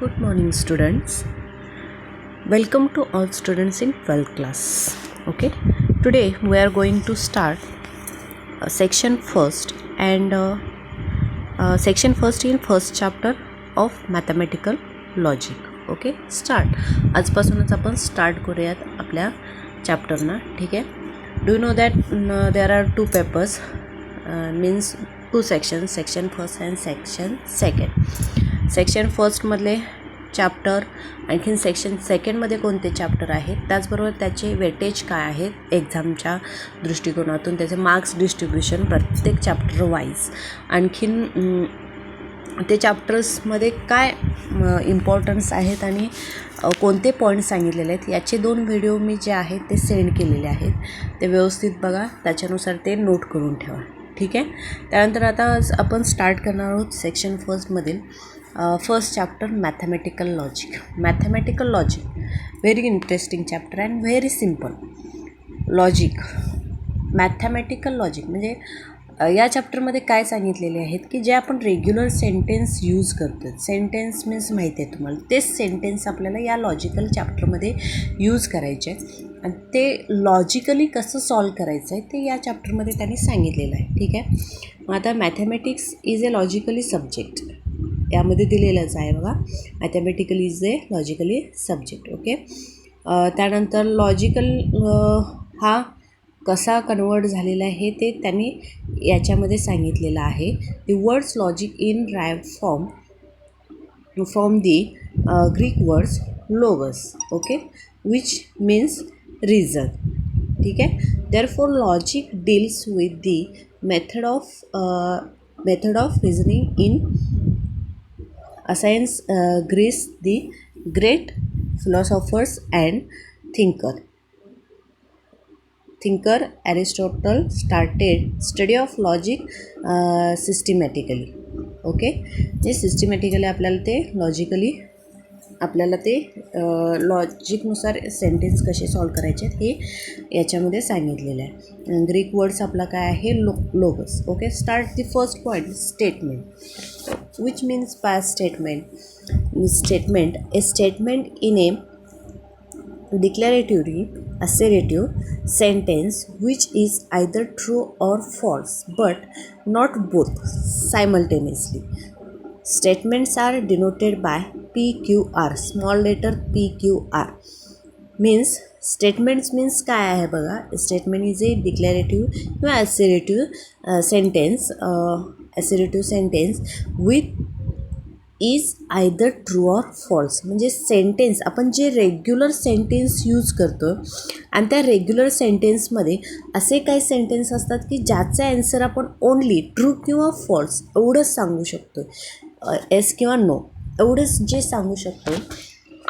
Good morning, students. Welcome to all students in 12th class. Okay, today we are going to start section first and section first in first chapter of mathematical logic. Okay, start. आजपासूनच आपण start करूयात आपल्या चॅप्टरना. ठीक आहे. Do know that there are two papers means two sections, section first and section second. Section फर्स्टमधले chapter आणखीन section सेकंडमध्ये कोणते चॅप्टर आहेत, त्याचबरोबर त्याचे वेटेज काय आहेत एक्झामच्या दृष्टिकोनातून, त्याचे मार्क्स डिस्ट्रीब्युशन प्रत्येक चॅप्टर वाईज, आणखीन ते चॅप्टर्समध्ये काय इम्पॉर्टन्स आहेत आणि कोणते पॉईंट्स सांगितलेले आहेत याचे 2 व्हिडिओ मी जे आहेत ते सेंड केलेले आहेत. ते व्यवस्थित बघा, त्याच्यानुसार ते नोट करून ठेवा. ठीक आहे. त्यानंतर आता आपण स्टार्ट करणार आहोत सेक्शन फर्स्टमधील first chapter mathematical logic. Mathematical logic very interesting chapter and very simple. Logic, mathematical logic म्हणजे या चॅप्टरमध्ये काय सांगितलेले आहेत की जे आपण रेग्युलर सेंटेन्स यूज करतो, सेंटेन्स मीन्स माहिती आहे तुम्हाला, तेच सेंटेन्स आपल्याला या लॉजिकल चॅप्टरमध्ये यूज करायचे आहेत आणि ते लॉजिकली कसं सॉल्व करायचं आहे ते या चॅप्टरमध्ये त्यांनी सांगितलेलं आहे. ठीक आहे. मग आता mathematics is a logically subject यामध्ये दिलेलंच आहे बघा. Mathematical is a logically subject. Okay. त्यानंतर लॉजिकल हा कसा कन्वर्ट झालेला आहे ते त्यांनी याच्यामध्ये सांगितलेलं आहे. The words logic in derive from the Greek words logos, okay, which means reason. ठीक आहे. Therefore logic deals with the method of reasoning in assigns Greece the great philosophers and thinker Aristotle started study of logic systematically. Okay. जे systematically आपल्याला ते logically आपल्याला ते लॉजिकनुसार sentence कसे solve करायचे आहेत हे याच्यामध्ये सांगितलेलं आहे. ग्रीक वर्ड्स आपला काय आहे logos. Okay. Start the first point statement. which means by statement. A statement in a declarative, assertive sentence which is either true or false but not both simultaneously. Statements are denoted by PQR, small letter PQR. means statements means काय आहे बघा. Statement is a declarative किंवा assertive sentence with is either true or false. म्हणजे sentence आपण जे regular sentence use करतो आणि त्या रेग्युलर सेंटेन्समध्ये असे काही सेंटेन्स असतात की ज्याचा ॲन्सर आपण ओन्ली ट्रू किंवा फॉल्स एवढंच सांगू शकतो, एस किंवा नो एवढंच जे सांगू शकतो.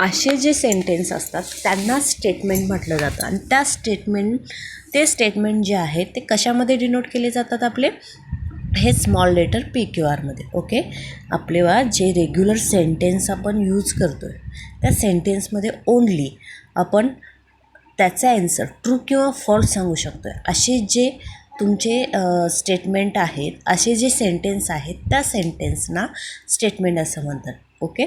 असे जे सेंटेन्स असतात त्यांना स्टेटमेंट म्हटलं जातं आणि ते स्टेटमेंट जे आहेत ते कशामध्ये डिनोट केले जातात आपले, हे स्मॉल लेटर PQRमध्ये. ओके. आपलेवा जे रेग्युलर सेंटेन्स आपण यूज करतो आहे त्या सेंटेन्समध्ये ओन्ली आपण त्याचा ॲन्सर ट्रू किंवा फॉल्स सांगू शकतो आहे. असे जे तुमचे स्टेटमेंट आहेत, असे जे सेंटेन्स आहेत त्या सेंटेन्सना स्टेटमेंट असं म्हणतात. ओके.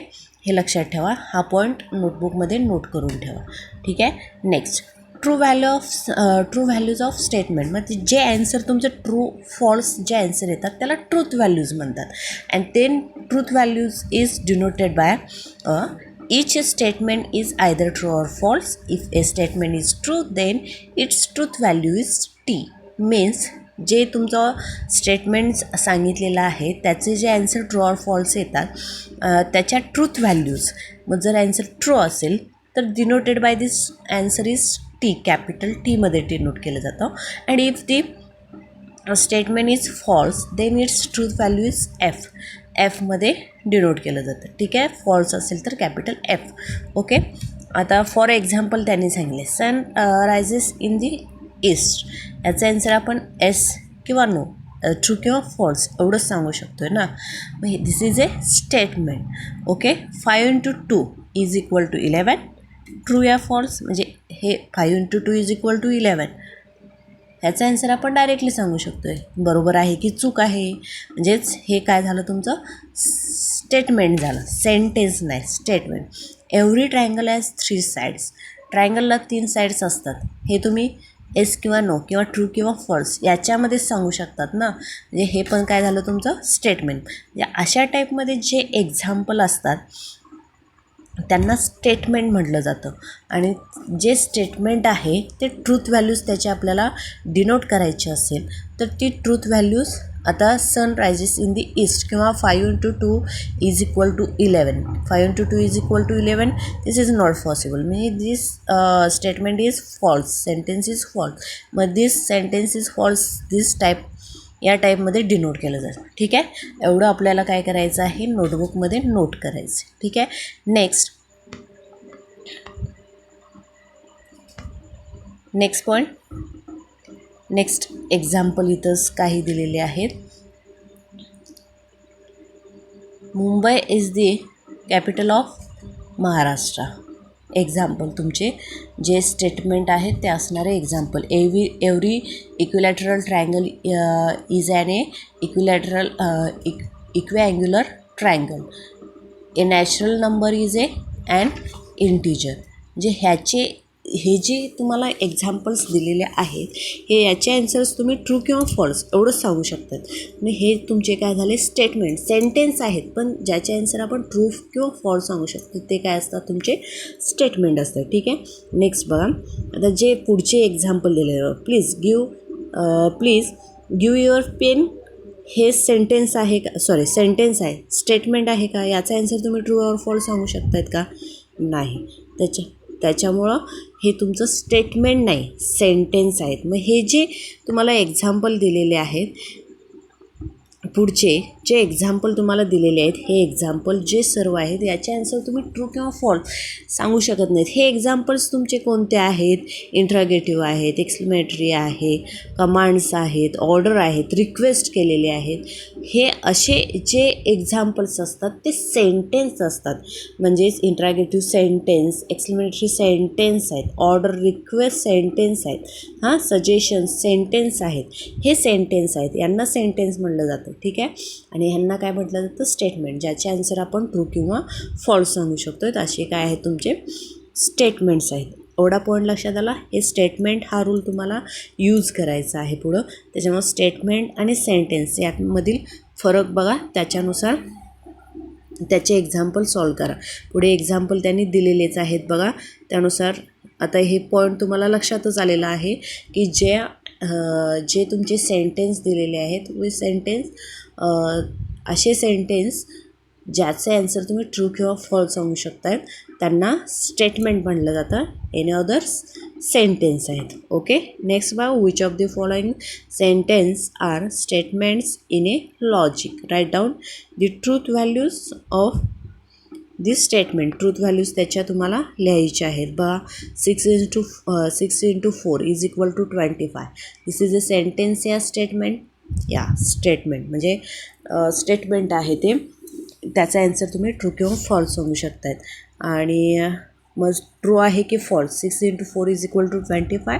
हे लक्षात ठेवा. हा पॉईंट नोटबुकमध्ये नोट करून ठेवा. ठीक आहे. Next true values of statement. मग जे ॲन्सर तुमचं ट्रू फॉल्स जे ॲन्सर येतात त्याला ट्रूथ व्हॅल्यूज म्हणतात. And then truth values is denoted by each statement is either true or false. If a statement is true then its truth value is T. means जे तुमचं statements सांगितलेलं आहे त्याचे जे ॲन्सर ट्रू ऑर फॉल्स येतात त्याच्या truth values, मग जर ॲन्सर ट्रू असेल तर denoted by this answer is T, capital Tमध्ये डिनोट केलं जातं. And if the statement is false then its truth value is एफमध्ये डिनोट केलं जातं. ठीक आहे. फॉल्स असेल तर कॅपिटल F. ओके. आता फॉर एक्झाम्पल त्यांनी सांगितले sun rises in the east, याचा ॲन्सर आपण एस किंवा नो, ट्रू किंवा फॉल्स एवढंच सांगू शकतो आहे ना. मग this is a statement. Okay. 5 × 2 is equal to 11. True या फॉल्स म्हणजे हे 5 × 2 इज इक्वल टू 11. ह्याचा आन्सर आपण डायरेक्टली सांगू शकतो आहे, बरोबर आहे की चूक आहे. म्हणजेच हे काय झालं तुमचं स्टेटमेंट झालं, सेंटेन्स नाही, statement. Every triangle has 3 sides. ट्रायंगलला 3 साईड्स असतात. हे तुम्ही येस किंवा नो किंवा ट्रू किंवा फॉल्स याच्यामध्येच सांगू शकतात ना. म्हणजे हे पण काय झालं तुमचं स्टेटमेंट. म्हणजे अशा टाईपमध्ये जे एक्झाम्पल असतात त्यांना स्टेटमेंट म्हटलं जातं. आणि जे स्टेटमेंट आहे ते ट्रूथ व्हॅल्यूज त्याचे आपल्याला डिनोट करायचे असेल तर ती ट्रूथ व्हॅल्यूज, आता sun rises in the east किंवा 5 × 2 is equal to 11. 5 × 2 is equal to 11. This is not possible. म्हणजे this statement is false, sentence is false. मग this sentence is false, this type या टाईपमध्ये डिनोट केलं जातं. ठीक आहे, एवढं आपल्याला काय करायचं आहे नोटबुकमध्ये नोट करायचं. ठीक आहे, नेक्स्ट पॉईंट. नेक्स्ट एक्झाम्पल इथंच काही दिलेले आहेत. Mumbai is the capital of Maharashtra. Example तुमचे जे स्टेटमेंट आहेत ते असणारे example. Every equilateral triangle is an equilateral equiangular triangle. A natural number is an integer. म्हणजे हे जे तुम्हाला एक्झाम्पल्स दिलेले आहेत हे याचे आन्सर्स तुम्ही ट्रू किंवा फॉल्स एवढंच सांगू शकतात. आणि हे तुमचे काय झाले स्टेटमेंट, सेंटेन्स आहेत पण ज्याचे आन्सर आपण ट्रू किंवा फॉल्स सांगू शकतो ते काय असतात तुमचे स्टेटमेंट असतात. ठीक आहे, नेक्स्ट बघा. आता जे पुढचे एक्झाम्पल दिलेलं, प्लीज गिव्ह युअर पेन. हे सेंटेन्स आहे का, सॉरी सेंटेन्स आहे, स्टेटमेंट आहे का, याचा आन्सर तुम्ही ट्रू ऑर फॉल्स सांगू शकतायत का, नाही. त्याच्यामुळं हे तुमचं स्टेटमेंट नाही, सेंटेन्स आहेत. मग हे जे तुम्हाला एक्झाम्पल दिलेले आहेत, पुढचे जे एक्झाम्पल तुम्हाला दिलेले आहेत हे एक्झाम्पल जे सर्व आहेत याचे आन्सर तुम्ही ट्रू किंवा फॉल्स सांगू शकत नाहीत. हे एक्झाम्पल्स तुमचे कोणते आहेत, इंट्रागेटिव्ह आहेत, एक्सक्लेमेटरी आहे, कमांड्स आहेत, ऑर्डर आहेत, रिक्वेस्ट केलेले आहेत. हे असे जे एक्झाम्पल्स असतात ते सेंटेन्स असतात. म्हणजेच इंट्रागेटिव्ह सेंटेन्स, एक्सक्लेमेटरी सेंटेन्स आहेत, ऑर्डर रिक्वेस्ट सेंटेन्स आहेत, सजेशन्स सेंटेन्स आहेत. हे सेंटेन्स आहेत, यांना सेंटेन्स म्हटलं जातं. ठीक आहे, आणि ह्यांना काय म्हटलं जातं स्टेटमेंट, ज्याचे आन्सर आपण ट्रू किंवा फॉल्स सांगू शकतो. असे काय आहेत तुमचे स्टेटमेंट्स आहेत. एवढा पॉईंट लक्षात आला. हे स्टेटमेंट हा रूल तुम्हाला यूज करायचा आहे पुढं. त्याच्यामुळे स्टेटमेंट आणि सेंटेन्स यामधील फरक बघा, त्याच्यानुसार त्याचे एक्झाम्पल सॉल्व करा. पुढे एक्झाम्पल त्यांनी दिलेलेच आहेत बघा, त्यानुसार आता हे पॉईंट तुम्हाला लक्षातच आलेलं आहे की जे तुमचे सेंटेन्स दिलेले आहेत वी सेंटेन्स, असे सेंटेन्स ज्याचे आन्सर तुम्ही ट्रू किंवा फॉल्स सांगू शकताय त्यांना स्टेटमेंट म्हटलं जातं. एनी अदर्स सेंटेन्स आहेत. ओके, नेक्स्ट बघा. Which of the following sentence are statements in a logic. Write down the truth values of this statement. Truth values त्याच्या तुम्हाला लिहायच्या आहेत. बघा, 6 × 4 is equal to 25. This is a sentence या statement. या statement म्हणजे statement आहे ते, त्याचा आन्सर तुम्ही ट्रू किंवा फॉल्स सांगू शकतायत. आणि मग ट्रू आहे की false, 6 × 4 is equal to 25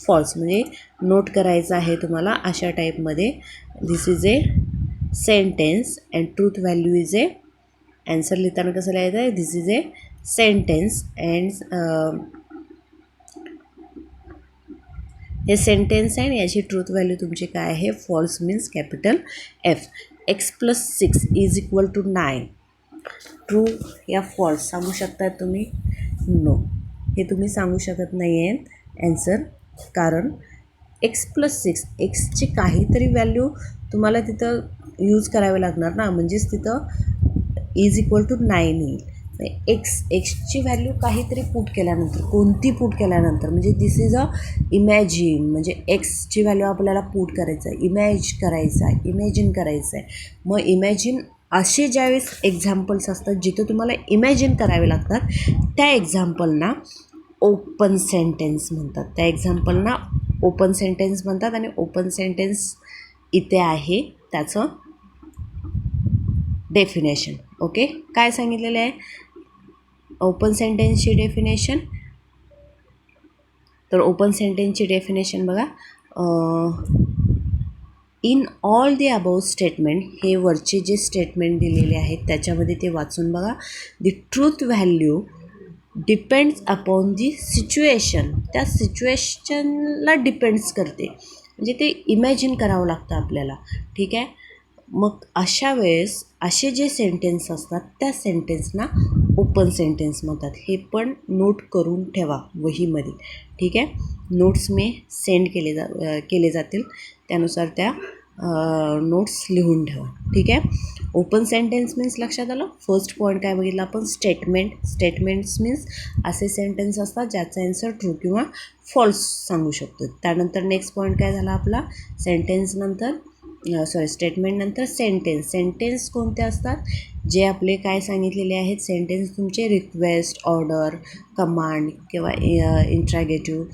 false. म्हणजे नोट करायचं आहे तुम्हाला अशा टाईपमध्ये. This is a sentence and truth value is a, answer लिहिताना कसं लिहायचं आहे, this is a sentence and हे सेंटेन्स आहे आणि याची ट्रूथ व्हॅल्यू तुमची काय आहे false means capital F. x+6 is equal to 9. True या फॉल्स सांगू शकता तुम्ही, नो हे तुम्ही सांगू शकत नाही आहे ॲन्सर, कारण x+6 एक्सची काहीतरी व्हॅल्यू तुम्हाला तिथं यूज करावे लागणार ना, म्हणजेच तिथं इज इक्वल टू 9 येईल. एक्सची व्हॅल्यू काहीतरी पुट केल्यानंतर, कोणती पुट केल्यानंतर, म्हणजे दिस इज अ इमॅजिन. म्हणजे एक्सची व्हॅल्यू आपल्याला पुट करायचं आहे, इमॅजिन करायचं आहे. मग इमॅजिन असे ज्यावेळेस एक्झाम्पल्स असतात जिथं तुम्हाला इमॅजिन करावे लागतात त्या एक्झाम्पलना ओपन सेंटेन्स म्हणतात. त्या एक्झाम्पलना ओपन सेंटेन्स म्हणतात. आणि ओपन सेंटेन्स इथे आहे त्याचं डेफिनेशन. ओके, काय सांगितलेलं आहे ओपन सेंटेन्सची डेफिनेशन? तर ओपन सेंटेन्सची डेफिनेशन बघा, in all the above statement, हे वरचे जे स्टेटमेंट दिलेले आहेत त्याच्यामध्ये ते वाचून बघा. The truth value depends upon the situation, त्या सिच्युएशनला डिपेंड्स करते, म्हणजे ते इमॅजिन करावं लागतं आपल्याला. ठीक आहे. मग अशा वेळेस असे जे सेंटेन्स असतात त्या सेंटेन्सना ओपन सेंटेन्स म्हणतात. हे पण नोट करून ठेवा वहीमध्ये. ठीक आहे. नोट्स मी सेंड केले जातील, त्यानुसार त्या नोट्स लिहून ठेवा. ठीक आहे. ओपन सेंटेन्स मीन्स लक्षात आलं. फर्स्ट पॉईंट काय बघितलं आपण, स्टेटमेंट. स्टेटमेंट्स मीन्स असे सेंटेन्स असतात ज्याचा आन्सर ट्रू किंवा फॉल्स सांगू शकतो. त्यानंतर नेक्स्ट पॉईंट काय झाला आपला, स्टेटमेंट नंतर सेंटेन्स. सेंटेन्स कोणते असतात, जे आपले काय सांगितलेले आहेत सेंटेन्स तुमचे, रिक्वेस्ट, ऑर्डर, कमांड किंवा इंट्रॅगेटिव्ह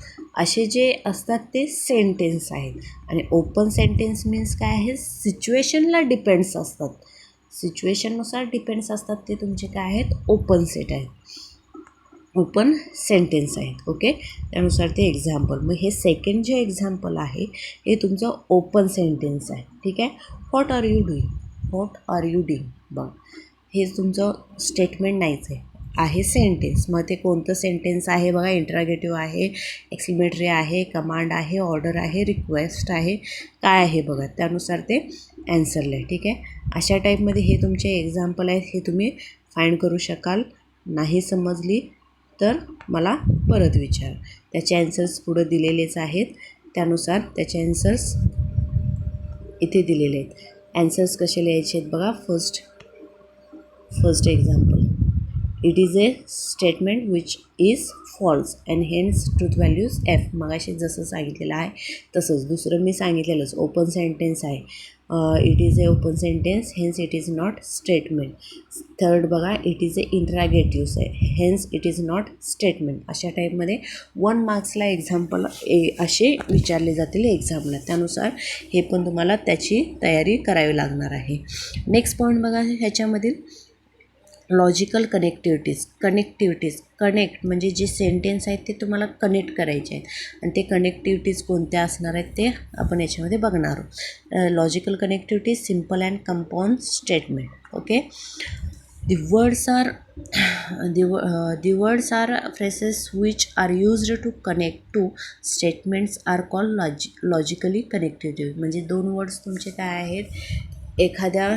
असे जे असतात ते सेंटेन्स आहेत. आणि ओपन सेंटेन्स मीन्स काय आहे, सिच्युएशनला डिपेंड्स असतात, सिच्युएशननुसार डिपेंड्स असतात, ते तुमचे काय आहेत, ओपन सेट आहेत, ओपन सेंटेन्स आहेत. ओके. त्यानुसार ते एक्झाम्पल. मग हे सेकंड जे एक्झाम्पल आहे हे तुमचं ओपन सेंटेन्स आहे. ठीक आहे. What are you doing, what are you doing, बघ हे तुमचं स्टेटमेंट नाहीच आहे सेंटेन्स. मग ते कोणतं सेंटेन्स आहे बघा, इंट्रागेटिव्ह आहे, एक्सक्लेमेटरी आहे, कमांड आहे, ऑर्डर आहे, रिक्वेस्ट आहे, काय आहे बघा, त्यानुसार ते ॲन्सरला आहे. ठीक आहे. अशा टाईपमध्ये हे तुमचे एक्झाम्पल आहेत, हे तुम्ही फाइंड करू शकाल. नाही समजली तर मला परत विचार. त्याचे ॲन्सर्स पुढं दिलेलेच आहेत, त्यानुसार त्याचे ॲन्सर्स इथे दिलेले आहेत. ॲन्सर्स कसे लिहायचे आहेत बघा. First example, it is a statement which is false and hence truth values F. मगाशी जसं सांगितलेलं आहे तसंच. दुसरं मी सांगितलेलंच ओपन सेंटेन्स आहे, it is a open sentence hence it is not statement. Third बघा, इट इज ए इंट्रागेटिव्स आहे, hence it is not statement. अशा टाईपमध्ये 1 मार्क्सला एक्झाम्पल असे विचारले जातील एक्झामला, त्यानुसार हे पण तुम्हाला त्याची तयारी करावी लागणार आहे. नेक्स्ट पॉईंट बघा, ह्याच्यामधील लॉजिकल कनेक्टिव्हिटीज. कनेक्ट म्हणजे जे सेंटेन्स आहेत ते तुम्हाला कनेक्ट करायचे आहेत, आणि ते कनेक्टिव्हिटीज कोणत्या असणार आहेत ते आपण याच्यामध्ये बघणार आहोत. Logical connectivities, simple and compound statement. Okay. The words are phrases which are used to connect two statements are called logically connective. म्हणजे दोन वर्ड्स तुमचे काय आहेत, एखाद्या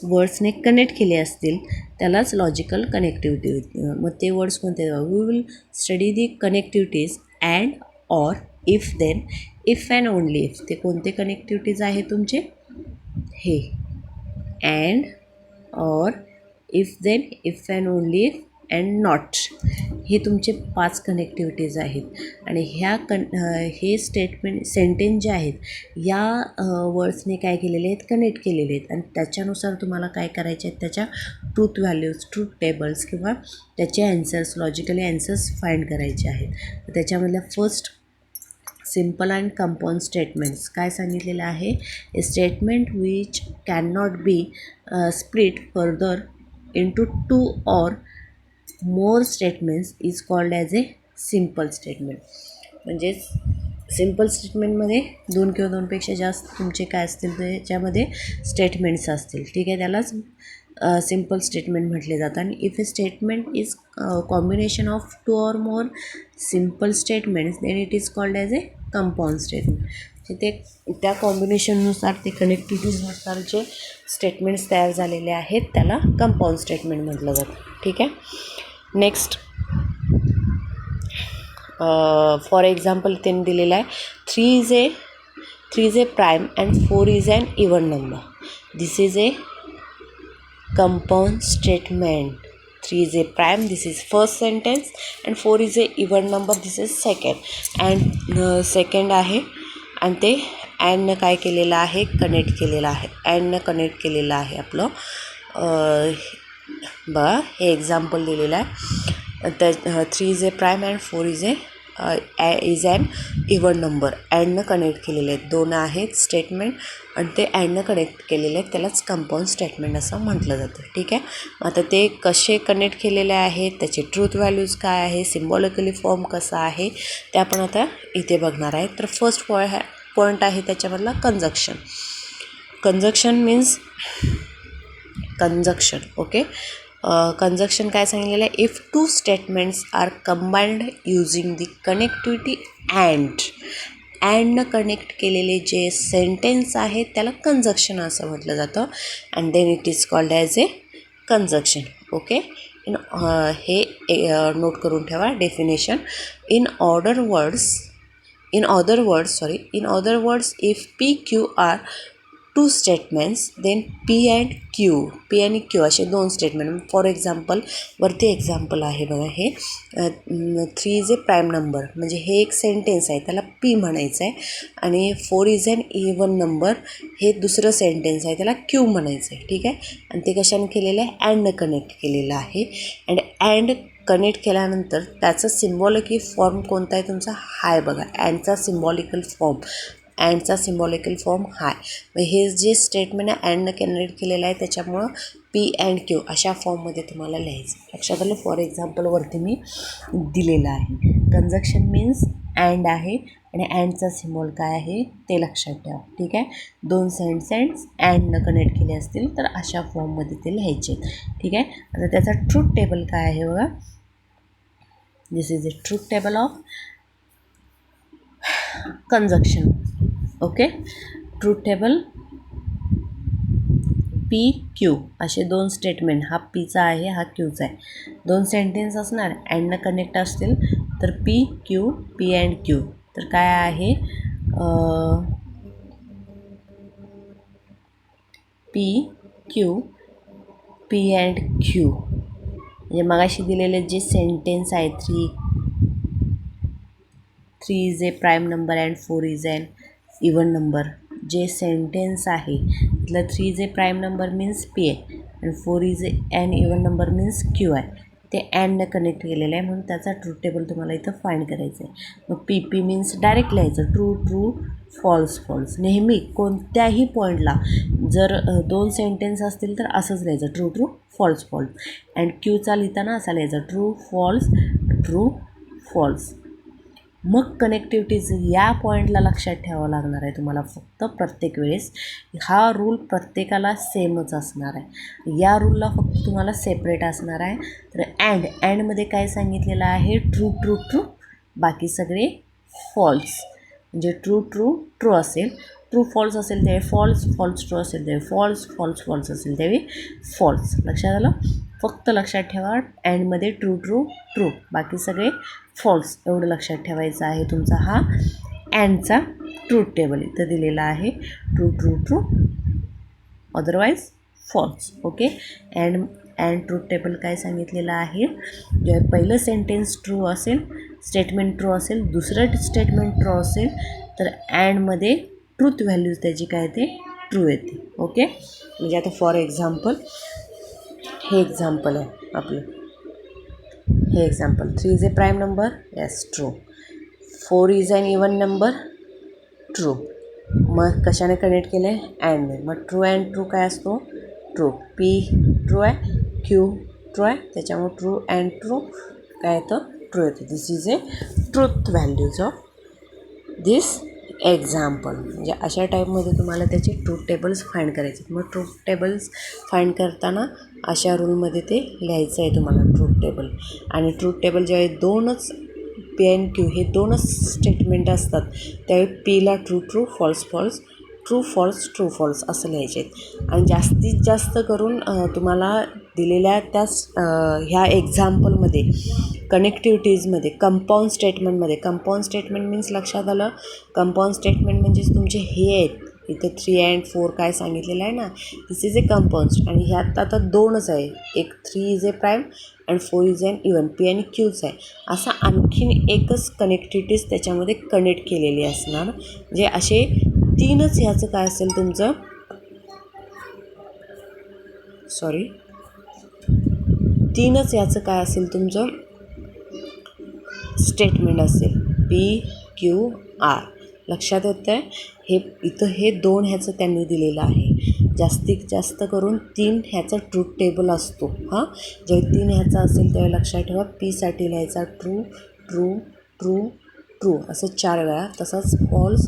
वर्ड्सने कनेक्ट केले असतील त्यालाच लॉजिकल कनेक्टिव्हिटी. मग ते वर्ड्स कोणते, we will study the connectivities and, or, if, then, if and only if. ते कोणते कनेक्टिव्हिटीज आहे तुमचे, हे and, or, if, then, if and only if and not. हे तुमचे 5 कनेक्टिव्हिटीज आहेत. आणि हे सेंटेन्स जे आहेत या वर्ड्सने काय केलेले आहेत, कनेक्ट केलेले आहेत, आणि त्याच्यानुसार तुम्हाला काय करायचे आहेत, त्याच्या ट्रूथ व्हॅल्यूज, ट्रूथ टेबल्स किंवा त्याचे ॲन्सर्स, लॉजिकली ॲन्सर्स फाइंड करायचे आहेत. त्याच्यामधल्या first, simple and compound statements. काय सांगितलेलं आहे, ए statement which can not be split further into 2 or more statements is called as a simple statement. म्हणजेच सिम्पल स्टेटमेंटमध्ये 2 किंवा 2पेक्षा जास्त तुमचे काय असतील त्याच्यामध्ये स्टेटमेंट्स असतील. ठीक आहे. त्यालाच सिम्पल स्टेटमेंट म्हटले जातात. आणि if a statement is combination of 2 or more simple statements then it is called as a compound statement. ते त्या कॉम्बिनेशननुसार, ते कनेक्टिव्हिटीजनुसार जे स्टेटमेंट्स तयार झालेले आहेत त्याला कंपाऊंड स्टेटमेंट म्हटलं जातं. ठीक आहे. नेक्स्ट, फॉर एक्झाम्पल त्यांनी दिलेलं आहे, 3 is a prime and 4 is an even number. This is a compound statement. 3 is a prime, this is first sentence, and 4 is a even number, this is second. And second आहे, आणि ते अँडनं काय केलेलं आहे, connect केलेलं आहे, अँडनं connect केलेलं आहे आपलं. बघा हे एक्झाम्पल दिलेलं आहे. 3 is a prime and 4 is a is an even number. अँडनं कनेक्ट केलेले आहेत, 2 आहेत स्टेटमेंट आणि ते अँडनं कनेक्ट केलेले आहेत, त्यालाच कंपाऊंड स्टेटमेंट असं म्हटलं जातं. ठीक आहे. आता ते कसे कनेक्ट केलेले आहेत, त्याचे ट्रूथ व्हॅल्यूज काय आहे, सिम्बॉलिकली फॉर्म कसा आहे, ते आपण आता इथे बघणार आहे. तर फर्स्ट पॉईंट आहे त्याच्यामधला conjunction. Conjunction means conjunction. Okay. Conjunction काय सांगितलेलं आहे, if two statements are combined using the connectivity अँडनं कनेक्ट केलेले जे सेंटेन्स आहेत त्याला कंजक्शन असं म्हटलं जातं. And then it is called as a conjunction. Okay. हे नोट करून ठेवा definition. In other words if P Q are two statements then P आणि क्यू असे 2 स्टेटमेंट. फॉर एक्झाम्पल वरती एक्झाम्पल आहे बघा, हे 3 इज ए प्राईम नंबर म्हणजे हे एक सेंटेन्स आहे, त्याला पी म्हणायचं आहे. आणि 4 इज ॲन इव्हन नंबर हे दुसरं सेंटेन्स आहे, त्याला क्यू म्हणायचं आहे. ठीक आहे. आणि ते कशाने केलेलं आहे, अँडनं कनेक्ट केलेलं आहे. अँड कनेक्ट केल्यानंतर त्याचं सिम्बॉलिकल फॉर्म कोणता आहे तुमचा, हाय बघा. अँडचा सिम्बॉलिकल फॉर्म हाय. मग हे जे स्टेटमेंट आहे अँडनं कनेक्ट केलेलं आहे त्याच्यामुळं पी अँड क्यू अशा फॉर्ममध्ये तुम्हाला लिहायचं. लक्षात आलं. फॉर एक्झाम्पलवरती मी दिलेलं आहे. कंजक्शन मीन्स अँड आहे आणि अँडचा सिम्बॉल काय आहे ते लक्षात ठेवा. ठीक आहे. 2 सेंटेन्स अँडनं कनेक्ट केले असतील तर अशा फॉर्ममध्ये ते लिहायचे. ठीक आहे. आता त्याचा ट्रूथ टेबल काय आहे बघा. This is a truth table of conjunction. Okay. Truth table P Q असे 2 स्टेटमेंट, हा पीचा आहे हा क्यूचा आहे. 2 सेंटेन्स असणार, अँडनं कनेक्ट असतील तर पी अँड क्यू. तर काय आहे, पी अँड क्यू म्हणजे मगाशी दिलेले जे सेंटेन्स आहे 3 is a prime number and 4 is an even number. जे सेंटेन्स आहे तिथलं 3 is a prime number means P आहे आणि 4 is an even number means Q आहे. ते अँडनं कनेक्ट केलेलं आहे म्हणून त्याचा ट्रूथ टेबल तुम्हाला इथं फाईंड करायचं आहे. मग पी मीन्स डायरेक्ट लिहायचं ट्रू फॉल्स. नेहमी कोणत्याही पॉईंटला जर 2 सेंटेन्स असतील तर असंच लिहायचं ट्रू फॉल्स. अँड क्यूचा लिहिताना असा लिहायचा ट्रू फॉल्स. मग कनेक्टिव्हिटीज या पॉईंटला लक्षात ठेवावं लागणार आहे तुम्हाला फक्त प्रत्येक वेळेस. हा रूल प्रत्येकाला सेमच असणार आहे. या रूलला फक्त तुम्हाला सेपरेट असणार आहे. तर अँडमध्ये काय सांगितलेलं आहे, ट्रू बाकी सगळे फॉल्स. म्हणजे ट्रू असेल, ट्रू फॉल्स असेल त्यावेळी फॉल्स ट्रू असेल त्यावेळी फॉल्स असेल त्यावेळी फॉल्स. लक्षात आलं. फक्त लक्षात ठेवा अँडमध्ये ट्रू बाकी सगळे फॉल्स एवढं लक्षात ठेवायचं आहे. तुमचा हा अँडचा ट्रूथ टेबल इथं दिलेला आहे. True otherwise false. Okay. And truth table काय सांगितलेलं आहे, जेव्हा पहिलं सेंटेन्स ट्रू असेल, स्टेटमेंट ट्रू असेल, दुसरं स्टेटमेंट ट्रू असेल तर अँडमध्ये ट्रूथ व्हॅल्यूज त्याची काय ते ट्रू येते. ओके. म्हणजे आता फॉर एक्झाम्पल हे एक्झाम्पल आहे आपलं. हे example 3 is a prime number, yes true. 4 is an even number, true. मग कशाने कनेक्ट केलं आहे, अँडने. मग ट्रू काय असतो, ट्रू. पी ट्रू आहे, क्यू ट्रू आहे, त्याच्यामुळे ट्रू काय येतं, ट्रू येतं. This is a truth values of this example. म्हणजे अशा टाईपमध्ये तुम्हाला त्याचे ट्रूथ टेबल्स फाईंड करायचे. मग ट्रूथ टेबल्स फाईंड करताना अशा रूलमध्ये ते लिहायचं आहे तुम्हाला ट्रूथ टेबल. आणि ट्रूथ टेबल ज्यावेळी 2च पी अँड क्यू हे 2च स्टेटमेंट असतात त्यावेळी पीला ट्रू फॉल्स ट्रू फॉल्स असं लिहायचे आहेत. आणि जास्तीत जास्त करून तुम्हाला दिलेल्या त्याच ह्या एक्झाम्पलमध्ये कनेक्टिव्हिटीजमध्ये कंपाऊंड स्टेटमेंट मीन्स लक्षात आलं. कंपाऊंड स्टेटमेंट म्हणजेच तुमचे हे आहेत इथं 3 अँड 4 काय सांगितलेलं आहे ना, दिस इज ए कंपाऊंड. आणि ह्यात आता 2च आहे, एक 3 is a prime and 4 is an even, P आणि क्यूच आहे. असा आणखीन एकच कनेक्टिव्हिटीज त्याच्यामध्ये कनेक्ट केलेली असणार. म्हणजे असे 3च ह्याचं काय असेल तुमचं, 3च याचं काय असेल तुमचं स्टेटमेंट असेल PQR. लक्षात येतं आहे. हे इथं हे 2 ह्याचं त्यांनी दिलेलं आहे. जास्तीत जास्त करून 3 ह्याचा ट्रूथ टेबल असतो. जेव्हा 3 ह्याचा असेल तेव्हा लक्षात ठेवा Pसाठी लिहायचा ट्रू ट्रू ट्रू ट्रू असं 4 वेळा. तसंच फॉल्स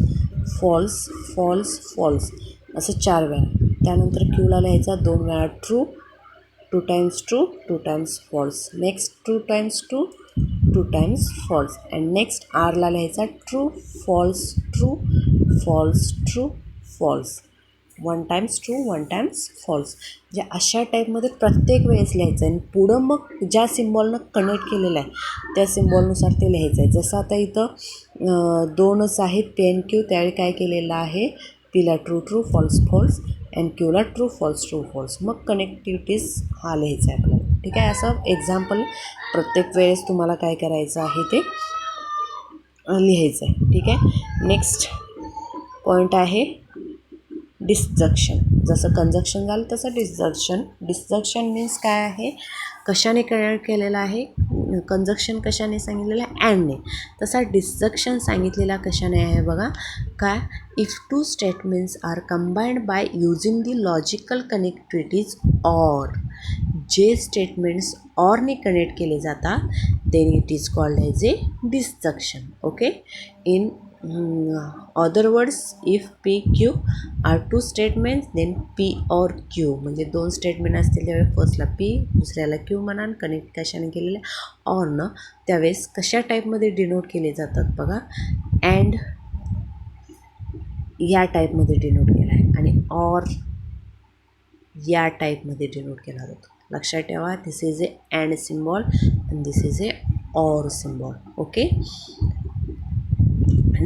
फॉल्स फॉल्स फॉल्स असं 4 वेळा. त्यानंतर Qला लिहायचा 2 वेळा true, 2 times true, 2 times false. Next 2 times true, 2 times false. And next Rला लिहायचा true false true false true false. 1 times true, 1 times false. म्हणजे अशा टाईपमध्ये प्रत्येक वेळेस लिहायचं आहे. आणि पुढं मग ज्या सिम्बॉलनं कनेक्ट केलेलं आहे त्या सिम्बॉलनुसार ते लिहायचं आहे. जसं आता इथं 2च आहेत PNQ. त्यावेळी काय केलेलं आहे, Pला true true false false and Qला ट्रू फॉल्स ट्रू फॉल्स. मग कनेक्टिव्हिटीज हा लिहायचा आहे आपल्याला. ठीक आहे. असं एक्झाम्पल प्रत्येक वेळेस तुम्हाला काय करायचं आहे ते लिहायचं आहे. ठीक आहे. नेक्स्ट पॉईंट आहे डिस्जंक्शन. जसं कंजक्शन झालं तसं डिस्जंक्शन. डिस्जंक्शन मीन्स काय आहे, कशाने कनेक्ट केलेलं आहे. कंजक्शन कशाने सांगितलेलं आहे, अँडने. तसा डिस्जंक्शन सांगितलेला कशाने आहे बघा. काय, if 2 statements are combined by using the logical connectivities or. जे स्टेटमेंट्स ऑरने कनेक्ट केले जातात then it is called as a disjunction. Okay. In other words, if PQ are 2 statements then P or Q. म्हणजे 2 statement असतील त्यावेळेस फर्स्टला P दुसऱ्याला Q म्हणा. Connect कशाने केलेलं ऑर न. त्यावेळेस कशा टाईपमध्ये डिनोट केले जातात बघा. अँड या टाईपमध्ये डिनोट केला आहे आणि ऑर या टाईपमध्ये डिनोट केला जातो. लक्षात ठेवा, this is a and symbol and this is a or symbol. Okay.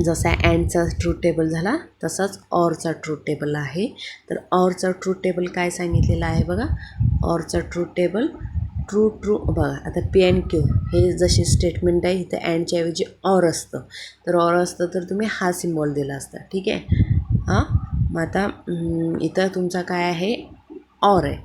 जसा अँडचा ट्रूथ टेबल झाला तसाच ऑरचा ट्रूथ टेबल आहे. तर ऑरचा ट्रूथ टेबल काय सांगितलेलं आहे बघा. ऑरचा ट्रूथ टेबल ट्रू ट्रू बघा. आता PNQ हे जशी स्टेटमेंट आहे इथं अँडच्या ऐवजी ऑर असतं. तर ऑर असतं तर तुम्ही हा सिम्बॉल दिला असता. ठीक आहे. मग आता इथं तुमचा काय आहे, ऑर आहे.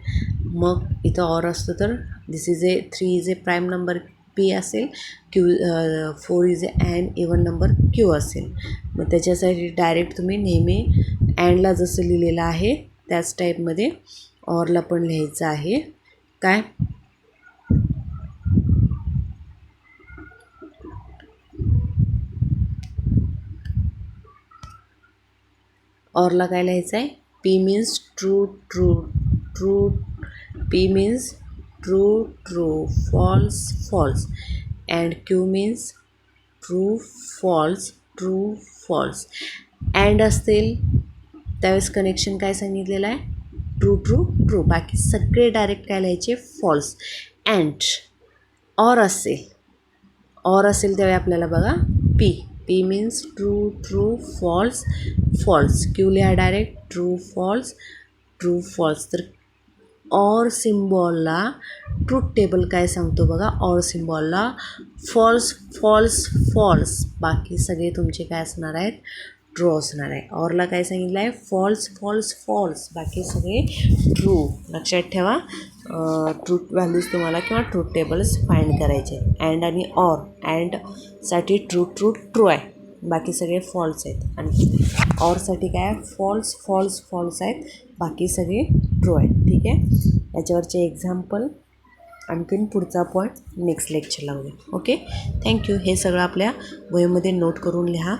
मग इथं ऑर असतं तर this is a 3 is a prime number P असेल. 4 is a and even number Q असेल. मग त्याच्यासाठी डायरेक्ट तुम्ही नेहमी अँडला जसं लिहिलेलं आहे त्याच टाईपमध्ये ऑरला पण लिहायचं आहे. काय, ऑरला काय लिहायचं आहे, P means true true true. P means true true false false and Q means true false true false. And असतील त्यावेळेस कनेक्शन काय सांगितलेलं आहे, ट्रू ट्रू ट्रू. बाकी सगळे डायरेक्ट काय लिहायचे, फॉल्स. अँड ऑर असेल त्यावेळी आपल्याला बघा P means true true false false. Q लिहा direct true false true false. तर ऑर सिम्बॉलला ट्रूथ टेबल काय सांगतो बघा. ऑर सिम्बॉलला फॉल्स फॉल्स फॉल्स. बाकी सगळे तुमचे काय असणार आहेत, ट्रू असणार आहे. ऑरला काय सांगितलं आहे, फॉल्स फॉल्स फॉल्स. बाकी सगळे ट्रू. लक्षात ठेवा, ट्रूथ व्हॅल्यूज तुम्हाला किंवा ट्रूथ टेबल्स फाइंड करायचे. अँड आणि ऑर. अँडसाठी ट्रू ट्रू ट्रू आहे, बाकी सगळे फॉल्स आहेत. आणि ऑरसाठी काय आहे, फॉल्स फॉल्स फॉल्स आहेत, बाकी सगळे ट्रू आहेत. ठीक आहे. याच्यावरचे एक्झाम्पल आणखीन पुढचा पॉईंट नेक्स्ट लेक्चरला होईल. ओके. थँक्यू. हे सगळं आपल्या वहीमध्ये नोट करून लिहा.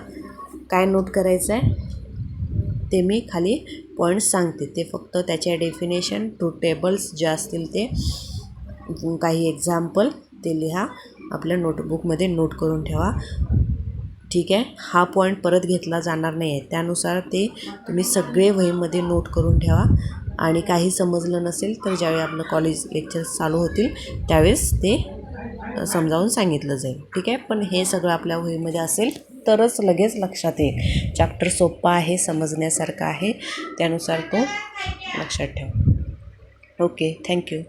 काय नोट करायचं आहे ते मी खाली पॉईंट्स सांगते. ते फक्त त्याच्या डेफिनेशन, ट्रूथ टेबल्स जे असतील ते, काही एक्झाम्पल ते लिहा. आपल्या नोटबुकमध्ये नोट करून ठेवा. ठीक आहे. हा पॉईंट परत घेतला जाणार नाही आहे, त्यानुसार ते तुम्ही सगळे वहीमध्ये नोट करून ठेवा. आणि काही समजलं नसेल तर ज्यावेळी आपलं कॉलेज लेक्चर्स चालू होतील त्यावेळेस ते समजावून सांगितलं जाईल. ठीक आहे. पण हे सगळं आपल्या वहीमध्ये असेल तरच लगेच लक्षात येईल. चॅप्टर सोपा आहे, समजण्यासारखा आहे, त्यानुसार तो लक्षात ठेवा. ओके. थँक्यू.